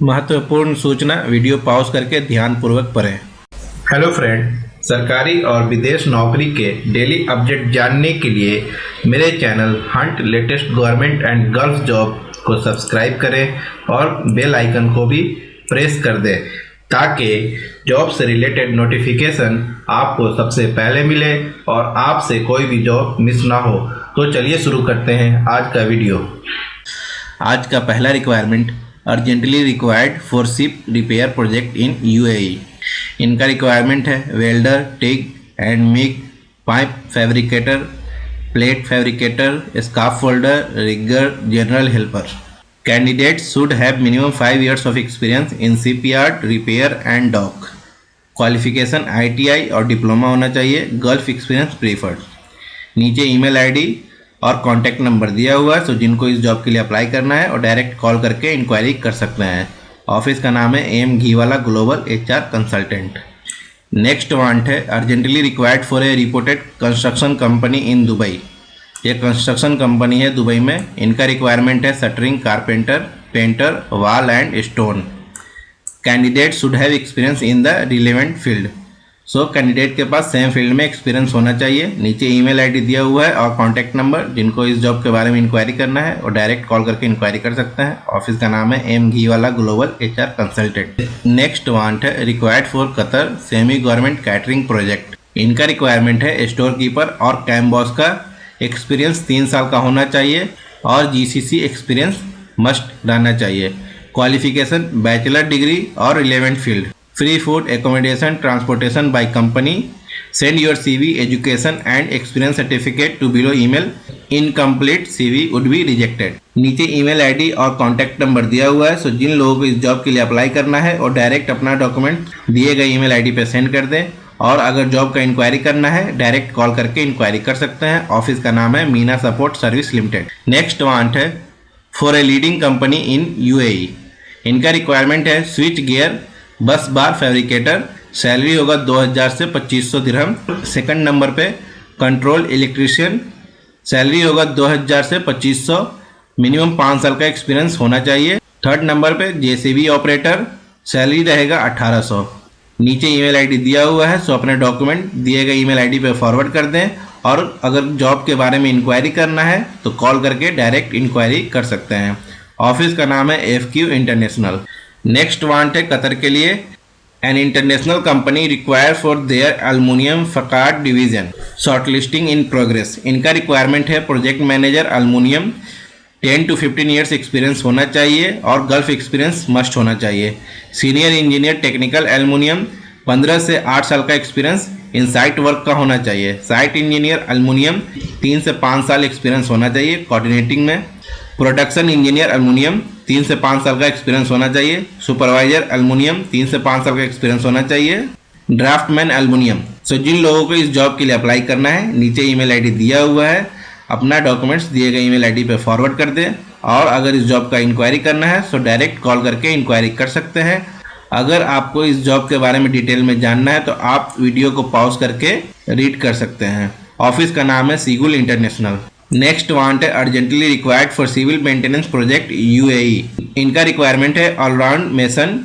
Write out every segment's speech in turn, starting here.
महत्वपूर्ण सूचना video pause करके ध्यानपूर्वक पढ़ें। हेलो फ्रेंड, सरकारी और विदेश नौकरी के डेली अपडेट जानने के लिए मेरे channel Hunt latest government and girls job को सब्सक्राइब करें और बेल आइकन को भी प्रेस कर दें ताकि जॉब से रिलेटेड नोटिफिकेशन आपको सबसे पहले मिले और आपसे कोई भी जॉब मिस ना हो। तो चलिए शुरू करते हैं आज का वीडियो। आज का पहला requirement urgently required for ship repair project in UAE. इनका रिक्वायरमेंट है welder, TIG and MIG, pipe fabricator, plate fabricator, scaffolder, rigger, general helper. Candidates should have minimum 5 years of experience in shipyard, repair and dock. Qualification ITI और diploma होना चाहिए। Gulf experience preferred. नीचे email ID और contact number दिया हुआ है, सो जिनको इस जॉब के लिए अप्लाई करना है और डायरेक्ट कॉल करके इंक्वायरी कर सकते हैं। ऑफिस का नाम है AM Ghiwala global HR consultant. Next want है urgently required for a reported construction company in Dubai. ये कंस्ट्रक्शन कंपनी है दुबई में। इनका रिक्वायरमेंट है shuttering, carpenter, painter, wall and stone. Candidate should have experience in the relevant field. So candidate के पास same field में experience होना चाहिए। नीचे ईमेल आईडी दिया हुआ है और कॉन्टैक्ट नंबर, जिनको इस जॉब के बारे में इंक्वायरी करना है और डायरेक्ट कॉल करके इंक्वायरी कर सकते हैं। ऑफिस का नाम है AM Ghiwala global HR consultant. Next want है required for Qatar semi government catering project. इनका रिक्वायरमेंट है स्टोर कीपर और कैम बॉस का एक्सपीरियंस 3 साल का होना चाहिए और GCC एक्सपीरियंस मस्ट रहना चाहिए। क्वालिफिकेशन बैचलर डिग्री और relevant field. Free food, accommodation, transportation by company. Send your CV, education and experience certificate to below email. Incomplete CV would be rejected. नीचे ईमेल आईडी और contact number दिया हुआ है, सो जिन लोगों को इस जॉब के लिए अप्लाई करना है और डायरेक्ट अपना डॉक्यूमेंट दिए गए ईमेल आईडी पे सेंड कर दें। और अगर जॉब का इंक्वायरी करना है डायरेक्ट कॉल करके इंक्वायरी कर सकते हैं। ऑफिस का नाम है Meena support service limited. Next want है for a leading company in UAE। इनका रिक्वायरमेंट है switch gear bus bar fabricator. Salary होगा 2000 से 2500 दिरहम। सेकंड नंबर पे कंट्रोल इलेक्ट्रीशियन। सैलरी होगा 2000 से 2500। मिनिमम 5 साल का एक्सपीरियंस होना चाहिए। थर्ड नंबर पे JCB ऑपरेटर। सैलरी रहेगा 1800। नीचे ईमेल आईडी दिया हुआ है, सो अपने डॉक्यूमेंट दिए गए ईमेल आईडी पे फॉरवर्ड कर दें। और अगर जॉब के बारे में इंक्वायरी करना है तो कॉल करके डायरेक्ट इंक्वायरी कर सकते हैं। ऑफिस का नाम है FQ इंटरनेशनल। नेक्स्ट वांट है कतर के लिए an international company require for their aluminium facade division. Shortlisting in progress. इनका रिक्वायरमेंट है project manager aluminium. 10 to 15 years experience होना चाहिए और गल्फ एक्सपीरियंस मस्ट होना चाहिए। सीनियर इंजीनियर टेक्निकल एल्युमिनियम 15 से 8 साल का एक्सपीरियंस इन साइट वर्क का होना चाहिए। साइट इंजीनियर एल्युमिनियम 3 से 5 साल एक्सपीरियंस होना चाहिए कोऑर्डिनेटिंग में। प्रोडक्शन इंजीनियर एल्युमिनियम 3 से 5 साल का एक्सपीरियंस होना चाहिए। सुपरवाइजर एल्युमिनियम 3 से 5 साल का एक्सपीरियंस होना चाहिए। Draughtsman aluminium. सो जिन लोगों को इस जॉब के लिए अप्लाई करना है नीचे ईमेल आईडी दिया हुआ है, अपना डॉक्यूमेंट्स दिए गए ईमेल आईडी पे फॉरवर्ड कर दें। और अगर इस जॉब का इंक्वायरी करना है सो डायरेक्ट कॉल करके इंक्वायरी कर सकते हैं। अगर आपको इस जॉब के बारे में डिटेल में जानना है तो आप वीडियो को पॉज करके रीड कर सकते हैं। ऑफिस का नाम है सीगुल इंटरनेशनल। नेक्स्ट वांट है urgently required for civil maintenance project UAE। इनका रिक्वायरमेंट है ऑलराउंड मेसन,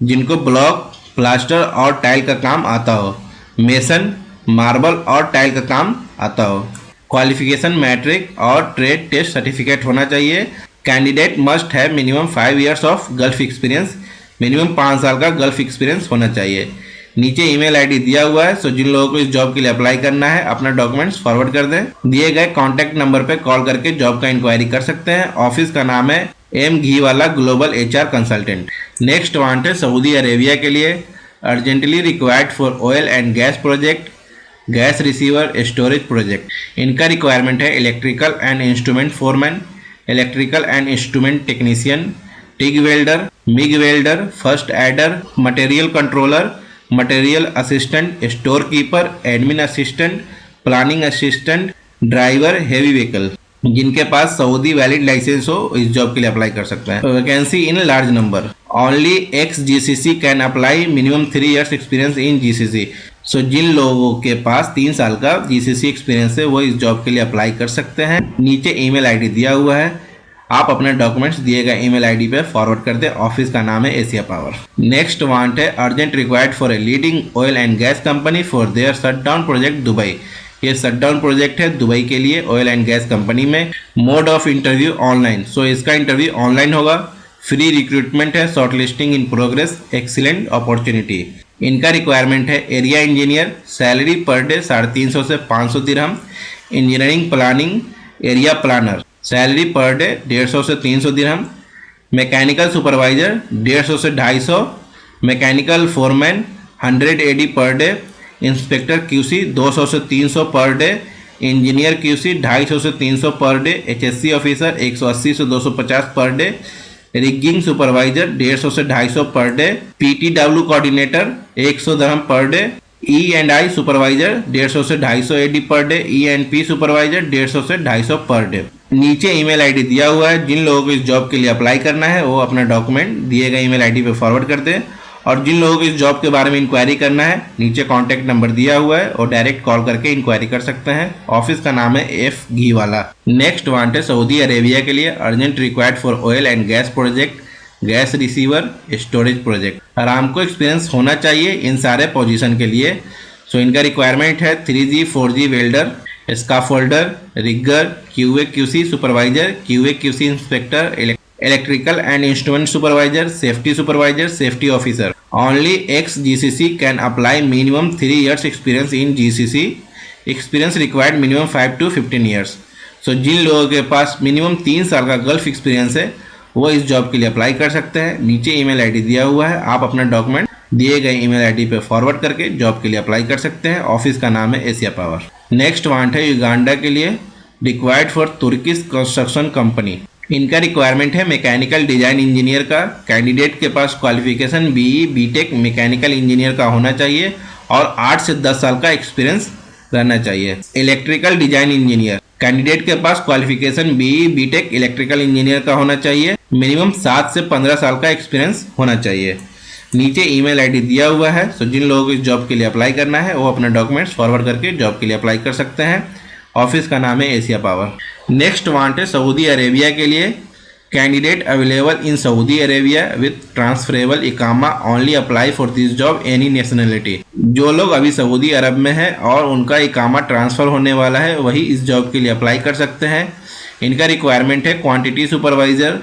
जिनको ब्लॉक, प्लास्टर और टाइल का काम आता हो। मेसन, मार्बल और टाइल का काम आता हो। क्वालिफिकेशन मैट्रिक और ट्रेड टेस्ट सर्टिफिकेट होना चाहिए। Candidate must have minimum 5 years of gulf experience. Minimum 5 साल का गल्फ एक्सपीरियंस होना चाहिए। नीचे ईमेल आईडी दिया हुआ है, सो जिन लोगों को इस जॉब के लिए अप्लाई करना है अपना डॉक्यूमेंट्स फॉरवर्ड कर दें। दिए गए कॉन्टैक्ट नंबर पे कॉल करके जॉब का इंक्वायरी कर सकते हैं। ऑफिस का नाम है AM Ghiwala global HR consultant. Next want है सऊदी अरेबिया के लिए urgently required for oil and gas project, gas receiver storage project. इनका रिक्वायरमेंट है electrical and instrument foreman, electrical and instrument technician, TIG welder, MiG welder, first adder, material controller, material assistant, store keeper, admin assistant, planning assistant, driver, heavy vehicle. जिनके पास Saudi valid licence हो इस job के लिए apply कर सकते हैं। Vacancy in large number. Only ex GCC can apply. Minimum 3 years experience in GCC। सो जिन लोगों के पास 3 साल का GCC एक्सपीरियंस है वो इस जॉब के लिए अप्लाई कर सकते हैं। नीचे ईमेल आईडी दिया हुआ है, आप अपने डॉक्यूमेंट्स दिए गए ईमेल आईडी पे फॉरवर्ड कर दें। ऑफिस का नाम है एशिया पावर। नेक्स्ट वांट है urgent required for a leading oil and gas company for their shutdown project Dubai. ये शटडाउन प्रोजेक्ट है दुबई के लिए ऑयल एंड गैस कंपनी में। Mode of interview online, so इसका इंटरव्यू ऑनलाइन होगा। Free recruitment है, short listing in progress, excellent opportunity. इनका requirement है area engineer, salary per day 350 से 500 दिरहम। Engineering planning area planner, salary per day 150 से 300 dirham. Mechanical supervisor 150 से 250। Mechanical foreman 100 AED per day. Inspector QC 200 से 300 per day. Engineer QC 250 से 300 per day. HSC officer 180 से 250 per day. Rigging supervisor 150 से 250 per day. PTW coordinator 100 दिरहम per day. ई&आई supervisor 150 से 250 AD per day. ई&पी supervisor 150 से 250 per day. नीचे email ID दिया हुआ है। जिन लोगों को इस जॉब के लिए अप्लाई करना है वो अपना डॉक्यूमेंट दिए गए ईमेल आईडी पे फॉरवर्ड कर दें। और जिन लोगों को इस जॉब के बारे में इंक्वायरी करना है नीचे कॉन्टैक्ट नंबर दिया हुआ है और डायरेक्ट कॉल करके इंक्वायरी कर सकते हैं। ऑफिस का नाम है एफ घी वाला। नेक्स्ट वांट है सऊदी अरेबिया के लिए urgent required for oil and gas project, gas receiver, storage project. Aramco experience होना चाहिए इन सारे पोजीशन के लिए। सो इनका रिक्वायरमेंट है 3G 4G welder, scaffolder, rigger, QA QC supervisor, QA QC inspector, electrical and instrument supervisor, safety supervisor, safety officer. Only ex GCC can apply. Minimum 3 years experience in GCC। Experience required minimum 5 to 15 years। So जिन लोगों के पास minimum 3 साल का gulf experience है वो इस job के लिए अप्लाई कर सकते हैं। नीचे ईमेल आईडी दिया हुआ है। आप अपना डॉक्यूमेंट दिए गए ईमेल आईडी पे फॉरवर्ड करके जॉब के लिए अप्लाई कर सकते हैं। ऑफिस का नाम है एशिया पावर। नेक्स्ट वांट है युगांडा के लिए required for Turkish construction company. इनका रिक्वायरमेंट है मैकेनिकल डिजाइन इंजीनियर का। कैंडिडेट के पास qualification BE BTech mechanical engineer का होना चाहिए और 8 से 10 साल का एक्सपीरियंस रहना चाहिए। इलेक्ट्रिकल डिजाइन इंजीनियर, कैंडिडेट के पास qualification BE BTech electrical engineer का होना चाहिए। मिनिमम 7 से 15 साल का एक्सपीरियंस होना चाहिए। नीचे ईमेल आईडी दिया हुआ है। सो जिन लोगों को इस जॉब के लिए अप्लाई करना है वो अपना डॉक्यूमेंट्स फॉरवर्ड करके जॉब के लिए अप्लाई कर सकते हैं। ऑफिस का नाम है एशिया पावर। नेक्स्ट वांट है सऊदी अरेबिया के लिए candidate available in Saudi Arabia with transferable इकामा। Only apply for this job any nationality. जो लोग अभी सऊदी अरब में है और उनका इकामा ट्रांसफ़र होने वाला है वही इस जॉब के लिए अप्लाई कर सकते हैं। इनका रिक्वायरमेंट है quantity supervisor,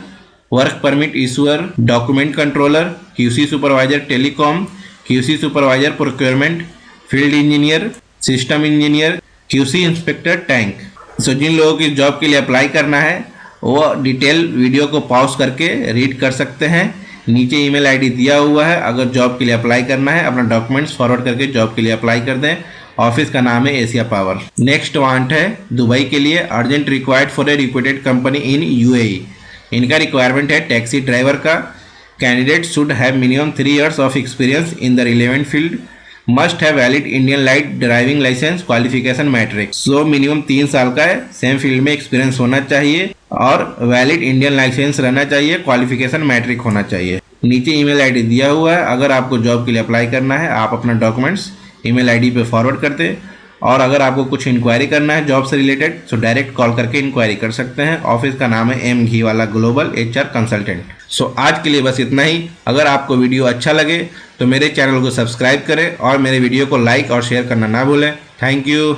work permit issuer, document controller, QC supervisor telecom, QC supervisor procurement, field engineer, system engineer, QC inspector tank. So जिन लोगों की जॉब के लिए अप्लाई करना है वो डिटेल वीडियो को पॉज करके रीड कर सकते हैं। नीचे ईमेल आईडी दिया हुआ है। अगर जॉब के लिए अप्लाई करना है अपना डॉक्यूमेंट्स फॉरवर्ड करके जॉब के लिए अप्लाई कर दें। ऑफिस का नाम है एशिया पावर। नेक्स्ट वांट है दुबई के लिए urgent required for a reputed company in UAE। इनका रिक्वायरमेंट है टैक्सी ड्राइवर का। Candidate should have minimum 3 years of experience in the relevant field. Must have valid Indian light driving licence, qualification matric. So minimum 3 साल का है, same field में experience होना चाहिए और वैलिड इंडियन लाइसेंस रहना चाहिए, क्वालिफिकेशन मैट्रिक होना चाहिए। नीचे ईमेल आईडी दिया हुआ है। अगर आपको जॉब के लिए अप्लाई करना है आप अपना डॉक्यूमेंट्स ईमेल आईडी पे फॉरवर्ड कर दें। और अगर आपको कुछ इंक्वायरी करना है जॉब से रिलेटेड तो डायरेक्ट कॉल करके इंक्वायरी कर सकते हैं। ऑफिस का नाम है M घी वाला ग्लोबल HR कंसल्टेंट। सो आज के लिए बस इतना ही। अगर आपको वीडियो अच्छा लगे तो मेरे चैनल को सब्सक्राइब करें और मेरे वीडियो को लाइक और शेयर करना ना भूलें। Thank you.